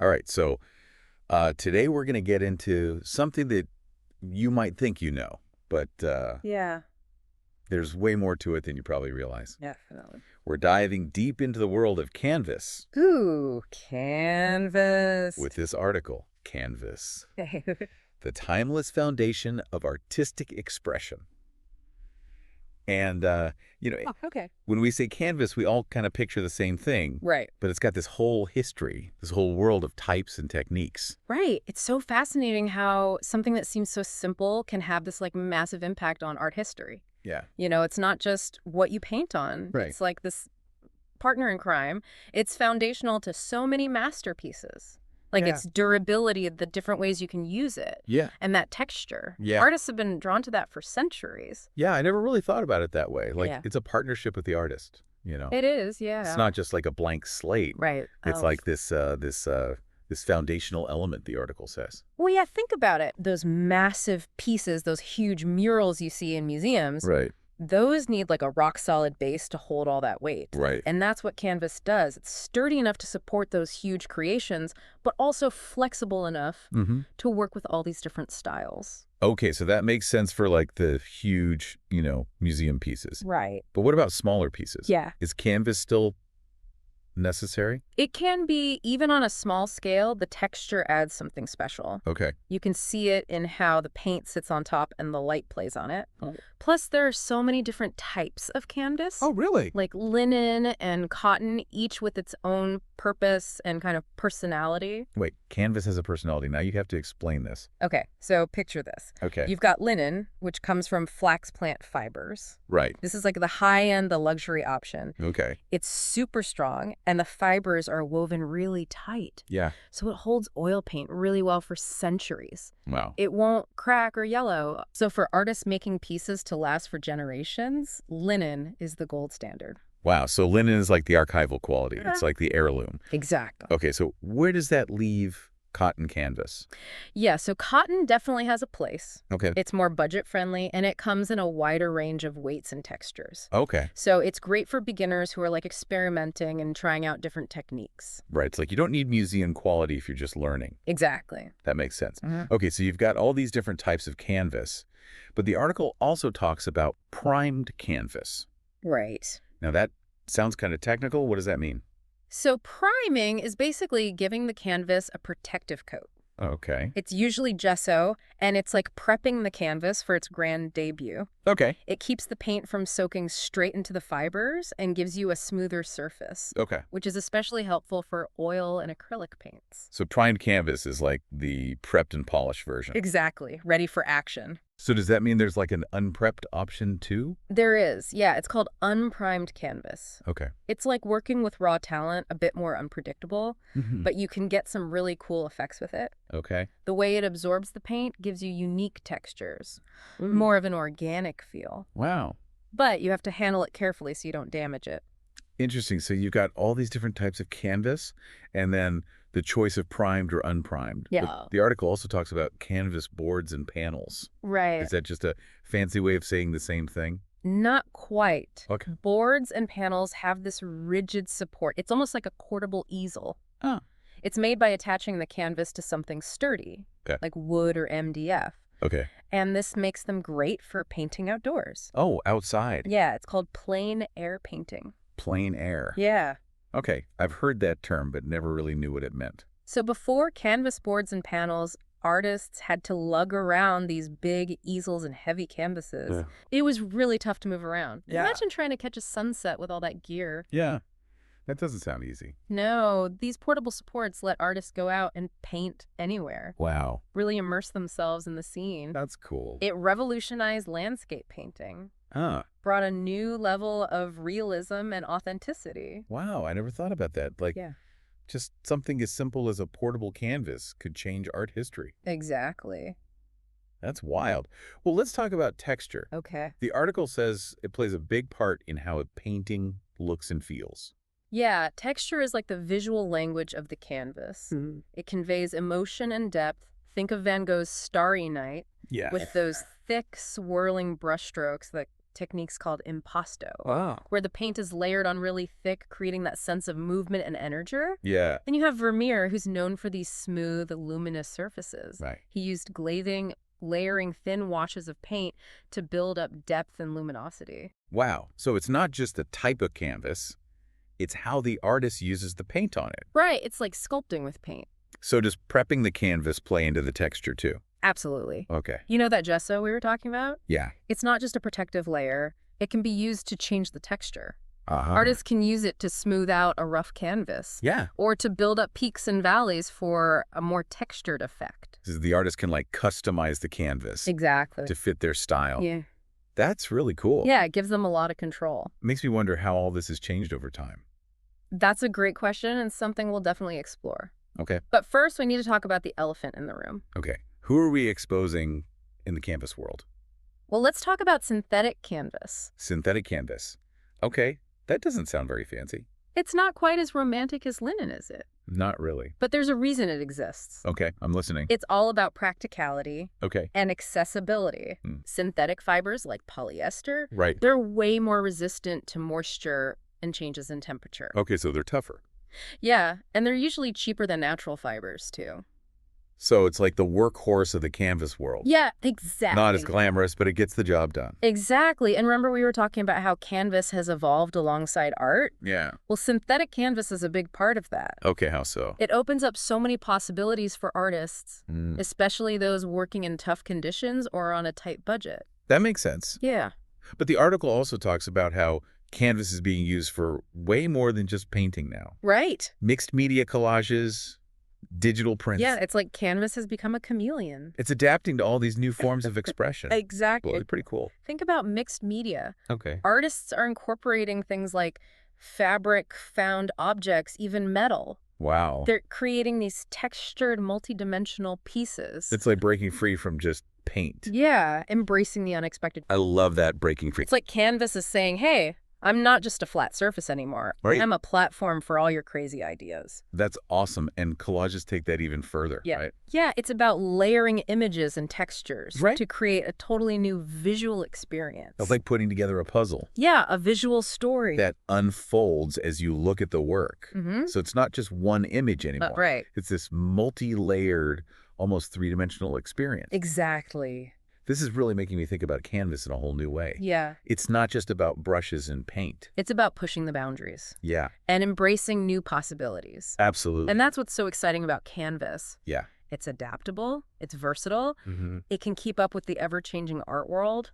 All right, so today we're going to get into something that you might think you know, but Yeah, there's way more to it than you probably realize. definitely. We're diving deep into the world of Canvas Ooh, canvas. with this article, Canvas, the timeless foundation of artistic expression. And, Oh, okay. when we say canvas, we all kind of picture the same thing, Right. but it's got this whole history, this whole world of types and techniques. Right. It's so fascinating how something that seems so simple can have this like massive impact on art history. Yeah. It's not just what you paint on. Right. It's like this partner in crime. It's foundational to so many masterpieces. Like Yeah. its durability, the different ways you can use it, Yeah. and that texture. Yeah. Artists have been drawn to that for centuries. Yeah, I never really thought about it that way. Like, Yeah. it's a partnership with the artist. It is, It's yeah. not just like a blank slate. Right. It's Oh, like this foundational element, the article says. well, yeah, think about it. Those massive pieces, those huge murals you see in museums, Right. those need like a rock solid base to hold all that weight. Right. And that's what canvas does. It's sturdy enough to support those huge creations, but also flexible enough Mm-hmm. to work with all these different styles. Okay, so that makes sense for like the huge, museum pieces. Right. But what about smaller pieces? Yeah. Is canvas still necessary? It can be, even on a small scale, the texture adds something special. Okay. You can see it in how the paint sits on top and the light plays on it. Oh. Plus, there are so many different types of canvas. Oh, really? Like linen and cotton, each with its own purpose and kind of personality. Wait, canvas has a personality. Now you have to explain this. Okay, so picture this. Okay. You've got linen, which comes from flax plant fibers. Right. This is like the high-end, the luxury option. Okay. It's super strong, and the fibers are woven really tight. Yeah. So it holds oil paint really well for centuries. Wow. It won't crack or yellow. So for artists making pieces to last for generations, linen is the gold standard. Wow. So linen is like the archival quality. It's like the heirloom. Exactly. Okay, so where does that leave cotton canvas? Yeah, so cotton definitely has a place. Okay. It's more budget-friendly, and it comes in a wider range of weights and textures. Okay. So it's great for beginners who are like experimenting and trying out different techniques. Right. It's like you don't need museum quality if you're just learning. Exactly. That makes sense. Mhm. Okay, so you've got all these different types of canvas, but the article also talks about primed canvas. Right. Now that sounds kind of technical. What does that mean? So priming is basically giving the canvas a protective coat. Okay. It's usually gesso, and it's like prepping the canvas for its grand debut. Okay. It keeps the paint from soaking straight into the fibers and gives you a smoother surface, Okay. which is especially helpful for oil and acrylic paints. So primed canvas is like the prepped and polished version. Exactly. Ready for action. So does that mean there's like an unprepped option too? There is. Yeah, it's called unprimed canvas. Okay. It's like working with raw talent, a bit more unpredictable, Mhm. but you can get some really cool effects with it. Okay. The way it absorbs the paint gives you unique textures, Mm. more of an organic feel. Wow. But you have to handle it carefully so you don't damage it. Interesting. So you've got all these different types of canvas and then the choice of primed or unprimed. Yeah. But the article also talks about canvas boards and panels. Right. Is that just a fancy way of saying the same thing? Not quite. Okay. Boards and panels have this rigid support. It's almost like a portable easel. Oh. It's made by attaching the canvas to something sturdy, Okay. like wood or MDF. Okay. And this makes them great for painting outdoors. Oh, outside. Yeah, it's called plein air painting. Plein air. Yeah. Okay. I've heard that term, but never really knew what it meant. So before canvas boards and panels, artists had to lug around these big easels and heavy canvases. Yeah. It was really tough to move around. Yeah. Imagine trying to catch a sunset with all that gear. Yeah. That doesn't sound easy. No, these portable supports let artists go out and paint anywhere, Wow. really immerse themselves in the scene. That's cool. It revolutionized landscape painting, Huh. brought a new level of realism and authenticity. Wow. I never thought about that. Like, Yeah. just something as simple as a portable canvas could change art history. Exactly. That's wild. Well, let's talk about texture. Okay. The article says it plays a big part in how a painting looks and feels. Yeah, texture is like the visual language of the canvas. It conveys emotion and depth. Think of Van Gogh's Starry Night Yeah. with those thick, swirling brushstrokes that techniques called impasto, Wow. where the paint is layered on really thick, creating that sense of movement and energy. Yeah. Then you have Vermeer, who's known for these smooth, luminous surfaces. Right. He used glazing, layering thin washes of paint to build up depth and luminosity. Wow. So it's not just the type of canvas, it's how the artist uses the paint on it. Right, it's like sculpting with paint. So does prepping the canvas play into the texture too? Absolutely. Okay. You know that gesso we were talking about? Yeah. It's not just a protective layer. It can be used to change the texture. Uh-huh. Artists can use it to smooth out a rough canvas. Yeah. Or to build up peaks and valleys for a more textured effect. The artist can like customize the canvas Exactly. to fit their style. Yeah. That's really cool. Yeah, it gives them a lot of control. Makes me wonder how all this has changed over time. That's a great question and something we'll definitely explore. Okay. But first, we need to talk about the elephant in the room. Okay. Who are we exposing in the canvas world? Well, let's talk about synthetic canvas. Synthetic canvas. Okay. That doesn't sound very fancy. It's not quite as romantic as linen, is it? Not really. But there's a reason it exists. Okay. I'm listening. It's all about practicality Okay. and accessibility. Synthetic fibers like polyester, Right. they're way more resistant to moisture and changes in temperature. Okay, so they're tougher. Yeah, and they're usually cheaper than natural fibers, too. So it's like the workhorse of the canvas world. Yeah, exactly. Not as glamorous, but it gets the job done. Exactly. And remember we were talking about how canvas has evolved alongside art? Yeah. Well, synthetic canvas is a big part of that. Okay, how so? It opens up so many possibilities for artists, Mm. especially those working in tough conditions or on a tight budget. That makes sense. Yeah. But the article also talks about how canvas is being used for way more than just painting now. Right. Mixed media collages, digital prints. Yeah, it's like canvas has become a chameleon. It's adapting to all these new forms of expression. Exactly. Well, it's pretty cool. Think about mixed media. Okay. Artists are incorporating things like fabric, found objects, even metal. Wow. They're creating these textured, multidimensional pieces. It's like breaking free from just paint. Yeah, embracing the unexpected. I love that breaking free. It's like canvas is saying, hey, I'm not just a flat surface anymore. Right. I'm a platform for all your crazy ideas. That's awesome. And collages take that even further, Yeah. right? Yeah, it's about layering images and textures Right. to create a totally new visual experience. It's like putting together a puzzle Yeah, a visual story. that unfolds as you look at the work. Mm-hmm. So it's not just one image anymore. Right. It's this multi-layered, almost three-dimensional experience. Exactly. This is really making me think about canvas in a whole new way. Yeah. It's not just about brushes and paint. It's about pushing the boundaries Yeah, and embracing new possibilities. absolutely. And that's what's so exciting about canvas. Yeah. It's adaptable. It's versatile. Mm-hmm. It can keep up with the ever-changing art world.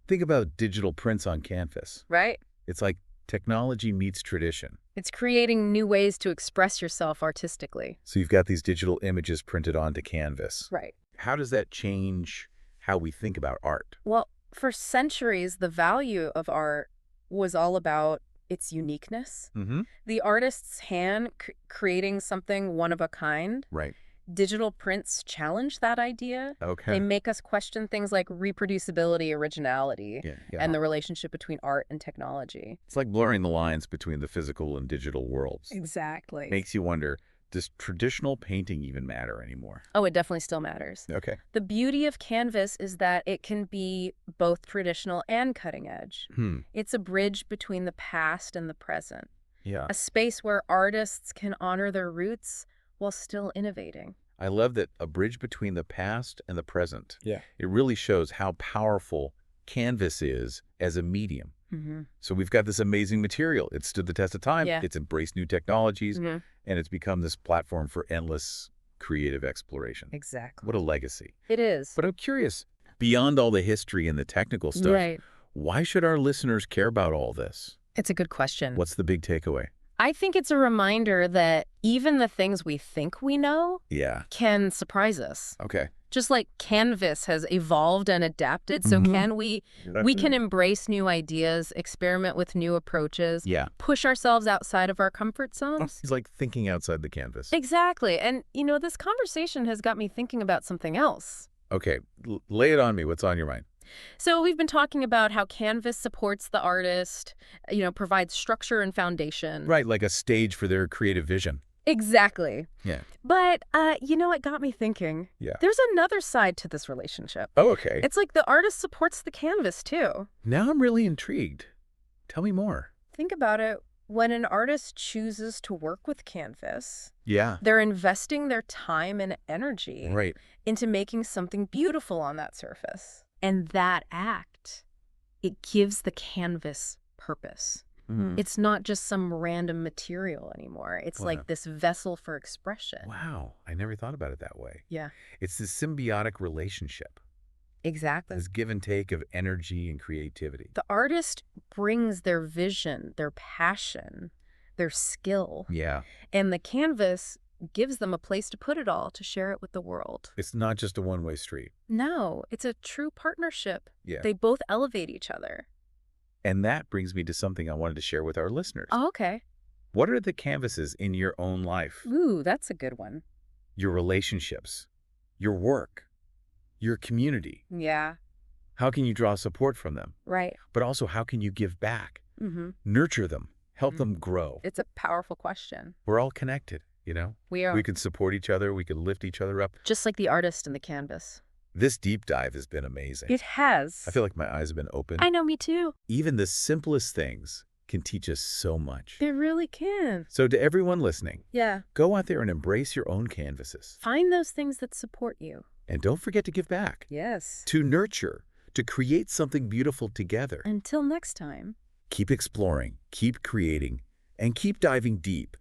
Think about digital prints on canvas. Right? It's like technology meets tradition. It's creating new ways to express yourself artistically. So you've got these digital images printed onto canvas. Right. How does that change how we think about art? Well, for centuries, the value of art was all about its uniqueness. Mm-hmm. The artist's hand creating something one of a kind. Right. Digital prints challenge that idea. Okay. They make us question things like reproducibility, originality, Yeah. and the relationship between art and technology. It's like blurring the lines between the physical and digital worlds. Exactly. Makes you wonder, does traditional painting even matter anymore? Oh, it definitely still matters. Okay. The beauty of canvas is that it can be both traditional and cutting edge. It's a bridge between the past and the present, Yeah. a space where artists can honor their roots while still innovating. I love that a bridge between the past and the present. Yeah. It really shows how powerful canvas is as a medium. Mm-hmm. So we've got this amazing material. It's stood the test of time. Yeah. It's embraced new technologies, Mm-hmm. and it's become this platform for endless creative exploration. Exactly. What a legacy. It is. But I'm curious, beyond all the history and the technical stuff, Right. why should our listeners care about all this? It's a good question. What's the big takeaway? I think it's a reminder that even the things we think we know Yeah. can surprise us. Okay. Just like canvas has evolved and adapted, so Mhm. can we can embrace new ideas, experiment with new approaches, Yeah. push ourselves outside of our comfort zones. It's like thinking outside the canvas. Exactly. And, this conversation has got me thinking about something else. Okay. Lay it on me. What's on your mind? So we've been talking about how canvas supports the artist, provides structure and foundation. Right, like a stage for their creative vision. Exactly. Yeah. But, it got me thinking. Yeah. There's another side to this relationship. Oh, okay. It's like the artist supports the canvas, too. Now I'm really intrigued. Tell me more. Think about it. When an artist chooses to work with canvas, Yeah. they're investing their time and energy Right. into making something beautiful on that surface. And that act, it gives the canvas purpose. It's not just some random material anymore. It's Wow. like this vessel for expression. Wow. I never thought about it that way. Yeah, It's this symbiotic relationship, exactly. this give and take of energy and creativity. The artist brings their vision, their passion, their skill, Yeah. and the canvas gives them a place to put it all, to share it with the world. It's not just a one-way street. No, it's a true partnership. Yeah. They both elevate each other. And that brings me to something I wanted to share with our listeners. Oh, okay. What are the canvases in your own life? Ooh, that's a good one. Your relationships, your work, your community. Yeah, How can you draw support from them? right. But also, how can you give back? Mm-hmm. Nurture them, help them grow. It's a powerful question. We're all connected, you know? We are. We can support each other. We can lift each other up. Just like the artist and the canvas. This deep dive has been amazing. It has. I feel like my eyes have been opened. I know, me too. Even the simplest things can teach us so much. They really can. So to everyone listening, Yeah. go out there and embrace your own canvases. Find those things that support you. And don't forget to give back, Yes. to nurture, to create something beautiful together. Until next time. Keep exploring, keep creating, and keep diving deep